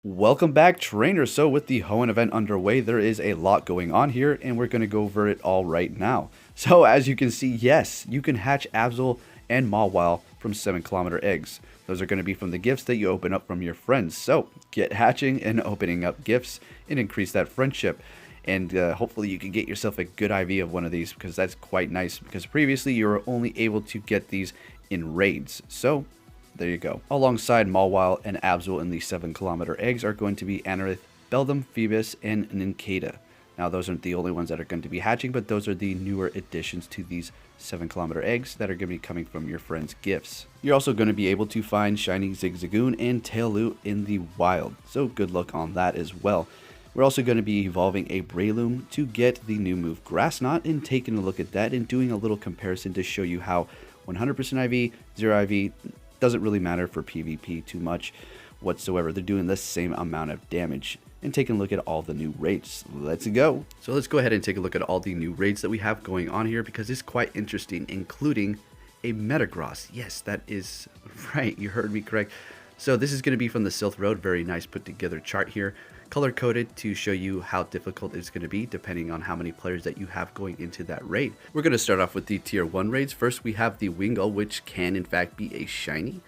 Welcome back, trainers. So with the Hoenn event underway, there is a lot going on here, and we're going to go over it all right now. So as you can see, yes, you can hatch Absol and Mawile from 7-kilometer eggs. Those are going to be from the gifts that you open up from your friends. So get hatching and opening up gifts and increase that friendship. And hopefully you can get yourself a good IV of one of these, because that's quite nice, because previously you were only able to get these in raids. So there you go. Alongside Mawile and Absol in the 7-kilometer eggs are going to be Anorith, Beldum, Feebas, and Nincada. Now those aren't the only ones that are going to be hatching, but those are the newer additions to these 7-kilometer eggs that are going to be coming from your friends' gifts. You're also going to be able to find Shiny Zigzagoon and Tailloot in the wild, so good luck on that as well. We're also going to be evolving a Breloom to get the new move Grass Knot, and taking a look at that and doing a little comparison to show you how 100% IV, 0 IV, doesn't really matter for PvP too much whatsoever. They're doing the same amount of damage. And taking a look at all the new raids. Let's go. So let's go ahead and take a look at all the new raids that we have going on here, because it's quite interesting, including a METAGROSS. Yes, that is right. You heard me correct. So this is going to be from the Silph Road. Very nice put together chart here. Color coded to show you how difficult it's going to be depending on how many players that you have going into that raid. We're going to start off with the tier 1 raids. First we have the Wingull, which can in fact be a shiny.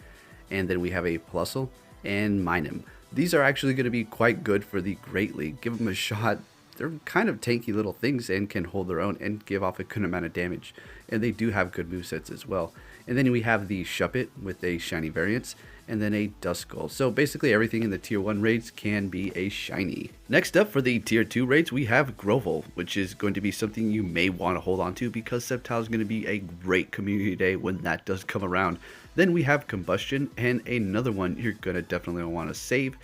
And then we have a Plusle and Minun. These are actually going to be quite good for the Great League. Give them a shot. They're kind of tanky little things and can hold their own and give off a good amount of damage. And they do have good movesets as well. And then we have the Shuppet with a shiny variance, and then a Duskull. So basically everything in the tier 1 raids can be a shiny. Next up for the tier 2 raids, we have Groudon, which is going to be something you may want to hold on to, because Sceptile is going to be a great community day when that does come around. Then we have Combustion, and another one you're going to definitely want to save,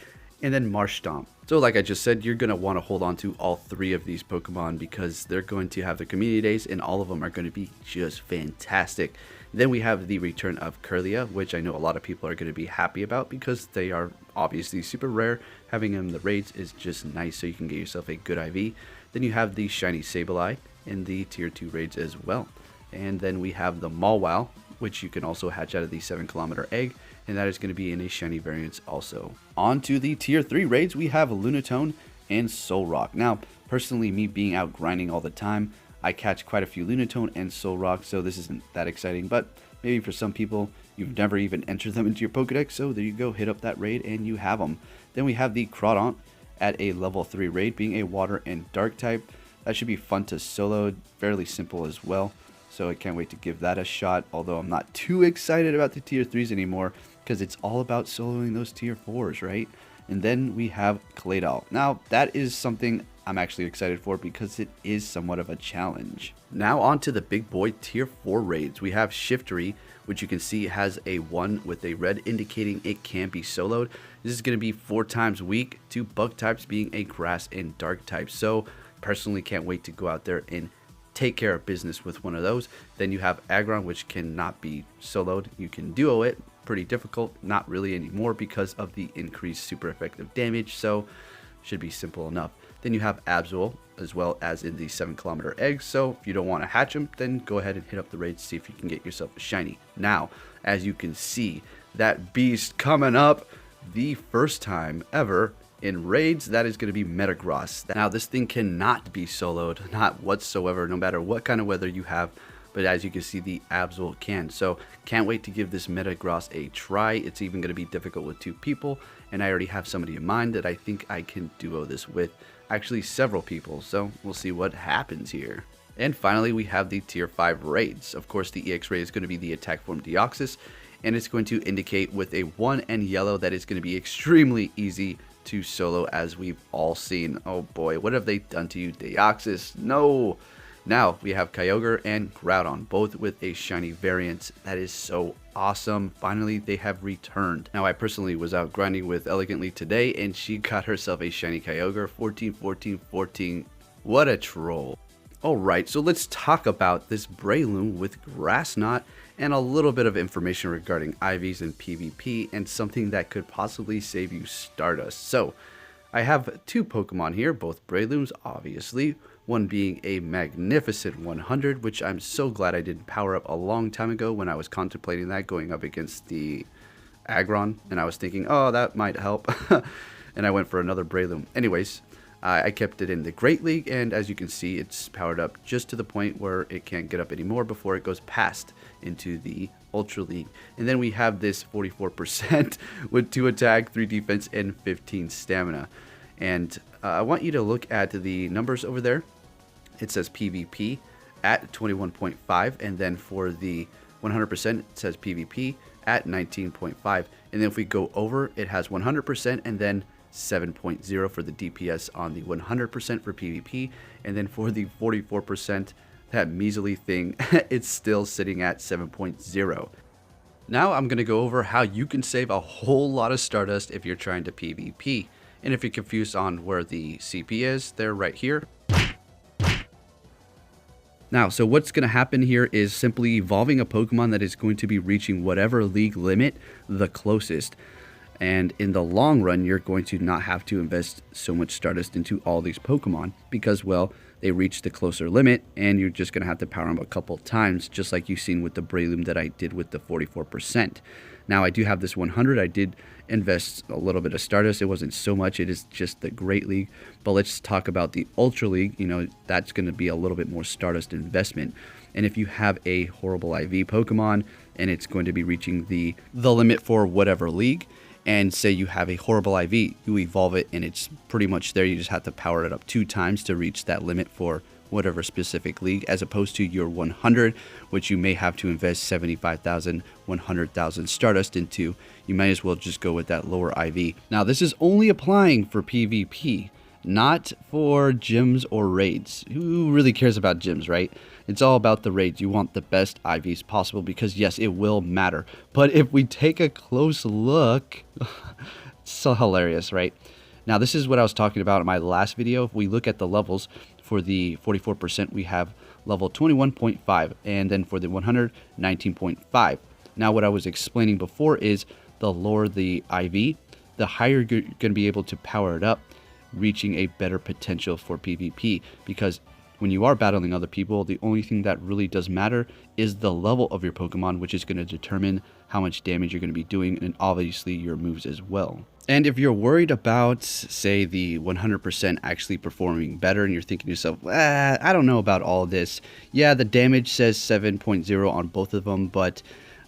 and then Marsh Stomp. So like I just said, you're going to want to hold on to all 3 of these Pokemon, because they're going to have the community days and all of them are going to be just fantastic. Then we have the return of Kirlia, which I know a lot of people are going to be happy about because they are obviously super rare. Having them in the raids is just nice, so you can get yourself a good IV. Then you have the shiny Sableye in the tier 2 raids as well. And then we have the Mawile, which you can also hatch out of the 7-kilometer egg, and that is going to be in a shiny variance also. On to the tier 3 raids, we have Lunatone and Solrock. Now, personally, me being out grinding all the time, I catch quite a few Lunatone and Solrock, so this isn't that exciting, but maybe for some people, you've never even entered them into your Pokedex, so there you go, hit up that raid and you have them. Then we have the Groudon at a level 3 raid, being a water and dark type. That should be fun to solo, fairly simple as well. So I can't wait to give that a shot, although I'm not too excited about the tier 3s anymore, because it's all about soloing those tier 4s, right? And then we have Claydol. Now, that is something I'm actually excited for, because it is somewhat of a challenge. Now on to the big boy tier 4 raids. We have Shiftry, which you can see has a 1 with a red indicating it can be soloed. This is going to be 4 times weak to bug types, being a grass and dark type. So personally can't wait to go out there and take care of business with one of those. Then you have Aggron, which cannot be soloed. You can duo it, pretty difficult, not really anymore because of the increased super effective damage, so should be simple enough. Then you have Absol, as well as in the 7-kilometer eggs, so if you don't want to hatch them, then go ahead and hit up the raids, see if you can get yourself a shiny. Now, as you can see, that beast coming up the first time ever in raids, that is going to be METAGROSS. Now this thing cannot be soloed, not whatsoever, no matter what kind of weather you have, but as you can see, the Absol can. So can't wait to give this METAGROSS a try. It's even going to be difficult with 2 people, and I already have somebody in mind that I think I can duo this with, actually several people, so we'll see what happens here. And finally, we have the tier 5 raids. Of course, the EX raid is going to be the attack form Deoxys, and it's going to indicate with a 1 and yellow that it's going to be extremely easy to solo, as we've all seen. Oh boy, what have they done to you, Deoxys? No! Now we have Kyogre and Groudon, both with a shiny variant. That is so awesome. Finally, they have returned. Now, I personally was out grinding with Elegantly today, and she got herself a shiny Kyogre. 14, 14, 14. What a troll. Alright, so let's talk about this Breloom with Grass Knot and a little bit of information regarding IVs and PvP, and something that could possibly save you Stardust. So, I have 2 Pokemon here, both Brelooms, obviously. One being a magnificent 100, which I'm so glad I didn't power up a long time ago when I was contemplating that, going up against the Aggron, and I was thinking, oh, that might help. and I went for another Breloom. Anyways, I kept it in the Great League, and as you can see, it's powered up just to the point where it can't get up anymore before it goes past into the Ultra League. And then we have this 44% with 2 attack, 3 defense, and 15 stamina. And I want you to look at the numbers over there. It says PvP at 21.5, and then for the 100% it says PvP at 19.5. And then if we go over, it has 100% and then 7.0 for the DPS on the 100% for PvP, and then for the 44%, that measly thing, it's still sitting at 7.0. Now I'm going to go over how you can save a whole lot of Stardust if you're trying to PvP. And if you're confused on where the CP is, they're right here. Now, so what's going to happen here is simply evolving a Pokemon that is going to be reaching whatever league limit the closest. And in the long run, you're going to not have to invest so much Stardust into all these Pokemon because, well, they reach the closer limit and you're just going to have to power them a couple times, just like you've seen with the Breloom that I did with the 44%. Now, I do have this 100. I did invest a little bit of Stardust. It wasn't so much. It is just the Great League. But let's talk about the Ultra League. You know, that's going to be a little bit more Stardust investment. And if you have a horrible IV Pokemon and it's going to be reaching the limit for whatever league, and say you have a horrible IV, you evolve it and it's pretty much there. You just have to power it up 2 times to reach that limit for whatever specific league, as opposed to your 100, which you may have to invest 75,000, 100,000 Stardust into. You might as well just go with that lower IV. Now, this is only applying for PvP, not for gyms or raids. Who really cares about gyms, right? It's all about the raids. You want the best IVs possible because, yes, it will matter. But if we take a close look, it's so hilarious, right? Now, this is what I was talking about in my last video. If we look at the levels for the 44%, we have level 21.5, and then for the 100, 19.5. Now, what I was explaining before is the lower the IV, the higher you're going to be able to power it up, reaching a better potential for PvP, because when you are battling other people, the only thing that really does matter is the level of your Pokemon, which is going to determine how much damage you're going to be doing, and obviously your moves as well. And if you're worried about, say, the 100% actually performing better, and you're thinking to yourself, I don't know about all this. Yeah, the damage says 7.0 on both of them, but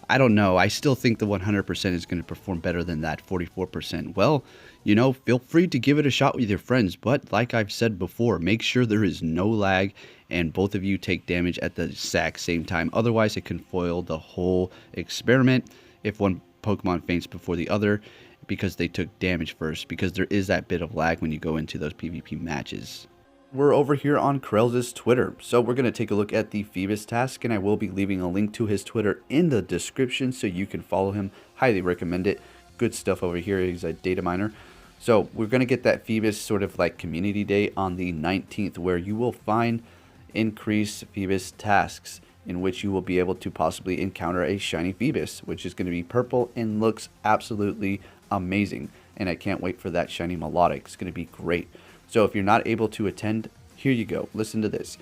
I don't know. I still think the 100% is going to perform better than that 44%. Well, you know, feel free to give it a shot with your friends, but like I've said before, make sure there is no lag and both of you take damage at the exact same time. Otherwise, it can foil the whole experiment if one Pokemon faints before the other because they took damage first, because there is that bit of lag when you go into those PvP matches. We're over here on Krell's Twitter, so we're going to take a look at the Feebas task, and I will be leaving a link to his Twitter in the description so you can follow him. Highly recommend it. Good stuff over here. He's a data miner. So we're going to get that Feebas sort of like community day on the 19th, where you will find increased Feebas tasks in which you will be able to possibly encounter a shiny Feebas, which is going to be purple and looks absolutely amazing. And I can't wait for that shiny Melodic. It's going to be great. So if you're not able to attend, here you go. Listen to this.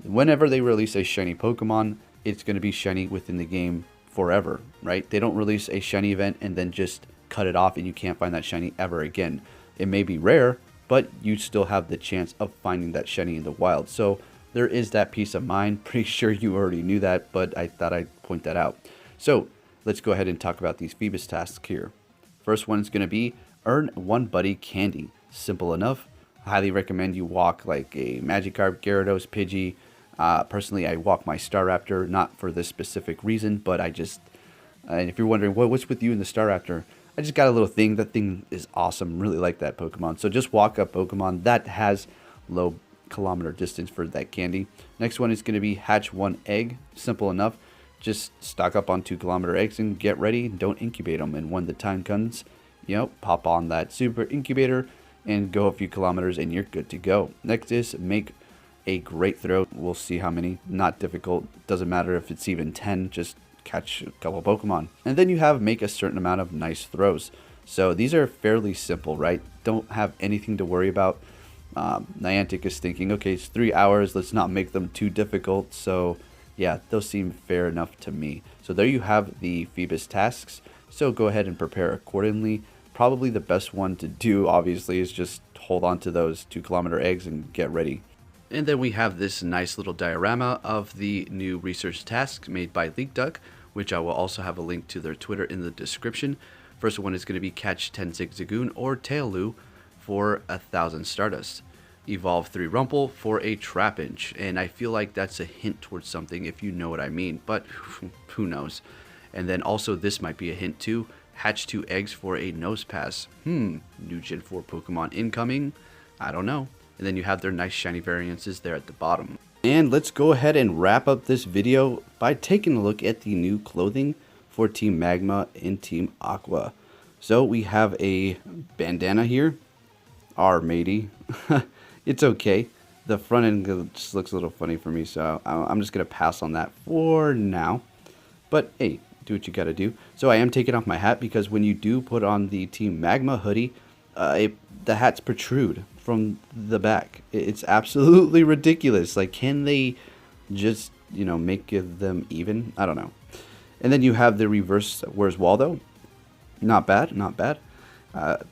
Whenever they release a shiny Pokemon, it's going to be shiny within the game forever, right? They don't release a shiny event and then just cut it off and you can't find that shiny ever again. It may be rare, but you still have the chance of finding that shiny in the wild. So there is that peace of mind. Pretty sure you already knew that, but I thought I'd point that out. So let's go ahead and talk about these Feebas tasks here. First one is going to be earn 1 buddy candy. Simple enough. Highly recommend you walk like a Magikarp, Gyarados, Pidgey. Personally, I walk my Staraptor, not for this specific reason, but I just, and if you're wondering what's with you in the Staraptor, I just got a little thing. That thing is awesome. Really like that Pokemon. So just walk up Pokemon that has low kilometer distance for that candy. Next one is going to be hatch 1 egg. Simple enough. Just stock up on 2-kilometer eggs and get ready. Don't incubate them. And when the time comes, you know, pop on that super incubator and go a few kilometers and you're good to go. Next is make a great throw. We'll see how many. Not difficult. Doesn't matter if it's even 10. Just catch a couple Pokemon. And then you have make a certain amount of nice throws. So these are fairly simple, right? Don't have anything to worry about. Niantic is thinking, okay, it's 3 hours. Let's not make them too difficult. So yeah, those seem fair enough to me. So there you have the Feebas tasks. So go ahead and prepare accordingly. probably the best one to do, obviously, is just hold on to those 2-kilometer eggs and get ready. And then we have this nice little diorama of the new research tasks made by LeakDuck, which I will also have a link to their Twitter in the description. First one is going to be catch 10 Zigzagoon or Tailoo for 1,000 Stardust. Evolve 3 Rumple for a Trapinch, and I feel like that's a hint towards something if you know what I mean, but who knows. And then also this might be a hint too, hatch 2 eggs for a Nosepass. New Gen 4 Pokemon incoming? I don't know. And then you have their nice shiny variances there at the bottom. And let's go ahead and wrap up this video by taking a look at the new clothing for Team Magma and Team Aqua. So we have a bandana here, our matey. It's okay. The front end just looks a little funny for me, so I'm just going to pass on that for now. But hey, do what you got to do. So I am taking off my hat because when you do put on the Team Magma hoodie, the hats protrude from the back. It's absolutely ridiculous. Like, can they just, you know, make them even? I don't know. And then you have the reverse Where's Waldo. Not bad, not bad.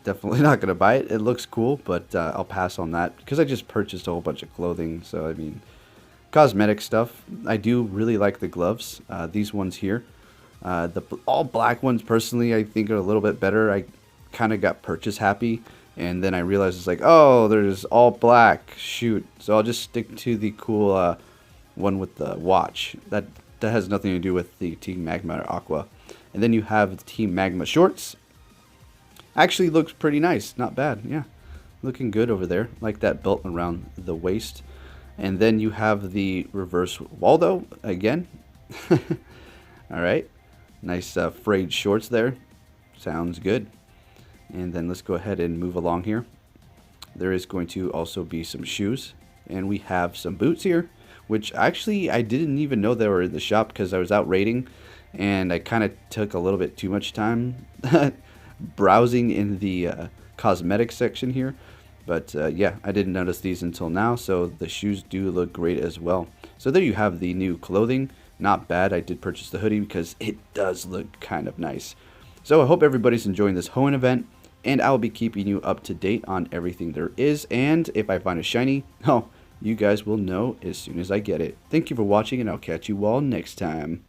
Definitely not going to buy it. It looks cool, but I'll pass on that because I just purchased a whole bunch of clothing. So, I mean, cosmetic stuff. I do really like the gloves. These ones here. The all black ones, personally, I think are a little bit better. I kind of got purchase happy, and then I realized it's like, oh, there's all black. Shoot. So I'll just stick to the cool one with the watch. That has nothing to do with the Team Magma or Aqua. And then you have Team Magma shorts. Actually looks pretty nice. Not bad. Yeah. Looking good over there. Like that belt around the waist. And then you have the reverse Waldo again. Alright. Nice frayed shorts there. Sounds good. And then let's go ahead and move along here. There is going to also be some shoes. And we have some boots here, which actually I didn't even know they were in the shop because I was out raiding. And I kind of took a little bit too much time browsing in the cosmetic section here. But yeah, I didn't notice these until now. So the shoes do look great as well. So there you have the new clothing. Not bad. I did purchase the hoodie because it does look kind of nice. So I hope everybody's enjoying this Hoenn event, and I'll be keeping you up to date on everything there is. And if I find a shiny, oh, you guys will know as soon as I get it. Thank you for watching, and I'll catch you all next time.